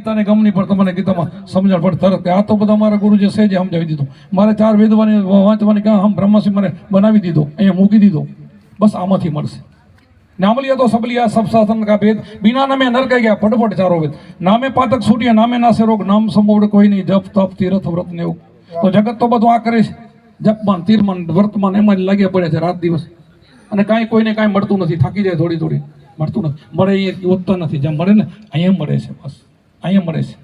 ગીતાને ગમ નહીં પણ તમને ગીતામાં સમજણ પડે તરત આ તો બધા મારા ગુરુ જે છે જે સમજાવી દીધું. મારે 4 વેદવાની વાંચવાની કાં હમ બ્રહ્મસિંહ મને બનાવી દીધો, અહીંયા મૂકી દીધો. બસ આમાંથી મળશે. નામ लिया तो सब लिया सब शासन का भेद, बिना नामे नर कह गया फटफट चारों वेद, नामे पातक छूटिया नामे नासे रोग, नाम संभोग कोई नहीं जप तप तीर्थ व्रत ने એવું. તો જગત તો બધું આ કરે છે, જપમાન તીર્થમાન વર્તમાન એમાં જ લાગ્યા પડે છે રાત દિવસ, અને કાંઈ કોઈને કાંઈ મળતું નથી. થાકી જાય થોડી મળતું નથી. મળે એ ઉત્તર નથી, જ્યાં મળે ને અહીંયા મળે છે. બસ અહીંયા મળે છે.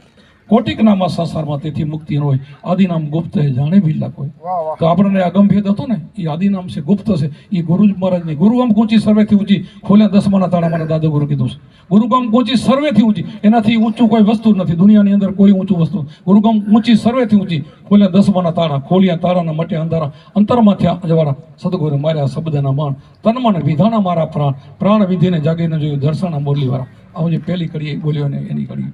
કોટિક નામ સંસારમાં તેથી મુક્તિ ન હોય, આદિનામ ગુપ્ત હે જાણે ભીલા કોઈ. તો આપણને અગમભેદ હતો ને એ આદિનામ છે, ગુપ્ત છે. એ ગુરુ જ મહારાજની ગુરુગામ ઊંચી સર્વેથી ઊંચી, ખોલ્યા 10માના તાળા મારા દાદા ગુરુ કીધું છે. ગુરુગામ ઊંચી સર્વેથી ઊંચી, એનાથી ઊંચું કોઈ વસ્તુ જ નથી દુનિયાની અંદર, કોઈ ઊંચું વસ્તુ. ગુરુગામ ઊંચી સર્વેથી ઊંચી, ખોલ્યા 10માના તાળા, ખોલ્યા તારાના મટે અંધારા, અંતરમાં થયા અજવાળા. સદગુરુ માર્યા શબ્દના માણ, તનમાં વિધાના મારા પ્રાણ, પ્રાણ વિધિને જાગીને જોયું દર્શના મુરલીવાળા. આવું જે પહેલી કડી બોલ્યો ને એની કડી.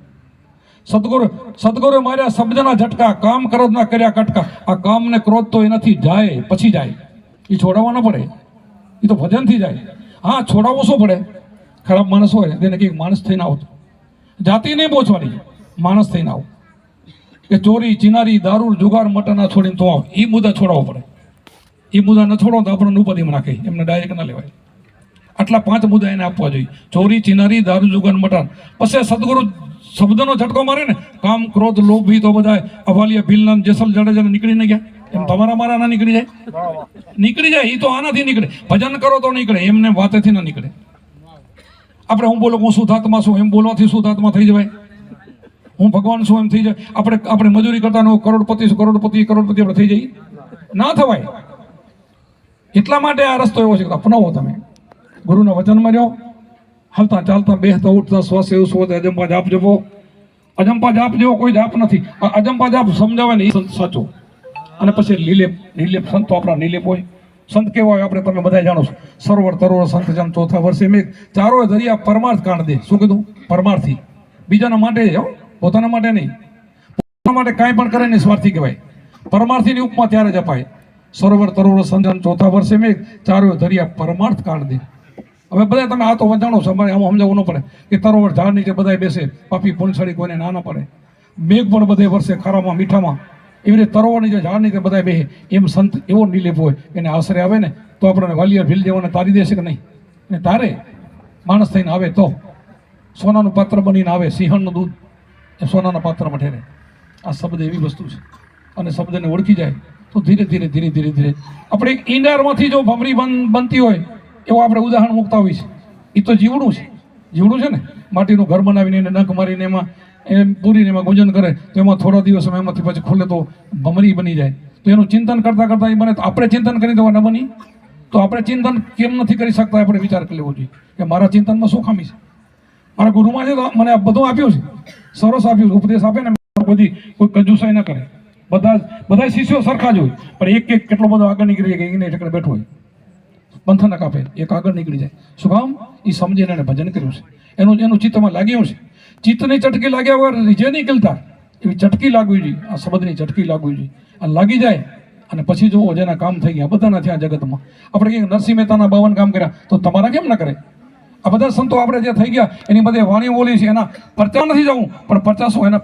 સદગુરુ માર્યા શબ્દના ઝટકા, કામ ક્રોધ ના કર્યા કટકા. આ કામ ને ક્રોધ તો એનાથી જાય, પછી જાય, એ છોડાવવા ન પડે, એ તો ભજનથી જાય. હા, છોડાવવું શું પડે? ખરાબ માણસ હોય તેને કંઈક માણસ થઈને આવો, જાતિ નહીં પહોંચવાની, માણસ થઈને આવો. કે ચોરી ચિનારી દારૂ જુગાર મટના છોડીને તો આવો, એ મુદ્દા છોડાવવો પડે. એ મુદ્દા ન છોડો તો આપણને ઉપાધિમાં નાખે, એમને ડાયરેક્ટ ના લેવાય. આટલા 5 મુદ્દા એને આપવા જોઈએ: ચોરી ચિનારી દારૂ જુગાર મટન. પછી સદગુરુ શબ્દનો ઝટકો મારે ને, કામ ક્રોધ લોભ ભી તો બધા અવાલિયા ભીલના જેસલ જડેજા નીકળીને ગયા. એમ તમારા મારા ના નીકળી જાય? નીકળી જાય. એ તો આનાથી નીકળે. ભજન કરો તો નીકળે, એમને વાતેથી ના નીકળે. આપણે હું બોલો હું શુદ્ધાત્મા છું એમ બોલવાથી શુદ્ધાત્મા થઈ જવાય? હું ભગવાન છું એમ થઈ જાય? આપણે મજૂરી કરતા નો કરોડપતિ છું, કરોડપતિ આપણે થઈ જઈએ? ના થવાય. એટલા માટે આ રસ્તો એવો છે કે અપનાવો. તમે ગુરુના વચનમાં રહ્યો, હાલતા ચાલતા બેસતા ઉઠતા શ્વાસ એવું શ્વાસ અજંપા જાપ જપો. અજંપા જાપ જેવો કોઈ જાપ નથી. અજંપા જાપ સમજાવે ને એ સંત સાચો. અને પછી નિર્લેપ સંતો આપણા નિર્લેપ હોય. સંત કેવા હોય આપણે તમે બધા જાણો છો. સરોવર તરોવર સંત જન ચોથા વર્ષે મેઘ, ચારો દરિયા પરમાર્થ કાઢ દે. શું કીધું? પરમાર્થી. બીજાના માટે પોતાના માટે નહીં. પોતાના માટે કાંઈ પણ કરે ને સ્વાર્થી કહેવાય. પરમાર્થીની ઉપમા ત્યારે જ અપાય. સરોવર તરોવર સંત જન ચોથા વર્ષે મેઘ, ચારો દરિયા પરમાર્થ કાઢ દે. હવે બધા તમે આ તો જાણો છો, અમારે આમાં સમજાવવું ન પડે કે તરોવર ઝાડ નીચે બધા બેસે, પાપી પૂંછડી કોઈને ના પડે. મેઘ પણ બધે વર્ષે ખારામાં મીઠામાં. એવી રીતે તરોવર નીચે ઝાડ નીચે બધા બેસે. એમ સંત એવો નિલેપ હોય, એને આશરે આવે ને તો આપણને વાલિયા ભીલ જેવાને તારી દેશે કે નહીં? ને તારે માણસ થઈને આવે તો સોનાનું પાત્ર બનીને આવે. સિંહણનું દૂધ એ સોનાના પાત્રમાં ઠેરે. આ શબ્દ એવી વસ્તુ છે, અને શબ્દને ઓળખી જાય તો ધીરે ધીરે આપણે ઈંડારમાંથી જો ભમરી બનતી હોય એવું આપણે ઉદાહરણ મૂકતા હોઈએ છીએ. એ તો જીવડું છે ને. માટીનું ઘર બનાવીને એને નખ મારીને એમાં એમ પૂરીને એમાં ગુંજન કરે તો એમાં થોડા દિવસમાં એમાંથી પછી ખુલે તો ભમરી બની જાય. તો એનું ચિંતન કરતાં એ બને. તો આપણે ચિંતન કરી દેવા ન બની તો આપણે ચિંતન કેમ નથી કરી શકતા? આપણે વિચાર કરી લેવો જોઈએ કે મારા ચિંતનમાં શું ખામી છે. મારા ગુરુમાં છે તો મને આ બધું આપ્યું છે, સરસ આપ્યું છે. ઉપદેશ આપે ને બધી કોઈ કંજુસાઈ ન કરે. બધા શિષ્યો સરખા જ હોય, પણ એક કેટલો બધો આગળ નીકળી જાય કે એને ઠેકડે બેઠો હોય, પંથના કાપે, એક આગળ નીકળી જાય. શું કામ? એ સમજીને એને ભજન કર્યું છે. એનું ચિત્તમાં લાગ્યું છે. ચિત્તની ચટકી લાગ્યા વગર રીજે નહીં ગલતા. એવી ચટકી લાગવી જોઈએ, આ શબ્દની ચટકી લાગવી જોઈએ. આ લાગી જાય અને પછી જુઓ જેના કામ થઈ ગયા બધાના થયા જગતમાં. આપણે કંઈક નરસિંહ મહેતાના 52 કામ કર્યા તો તમારા કેમ ના કરે? આ બધા સંતો આપણે જે થઈ ગયા એની બધે વાણી બોલી છે, એના પરચા નથી જવું પણ 50 એના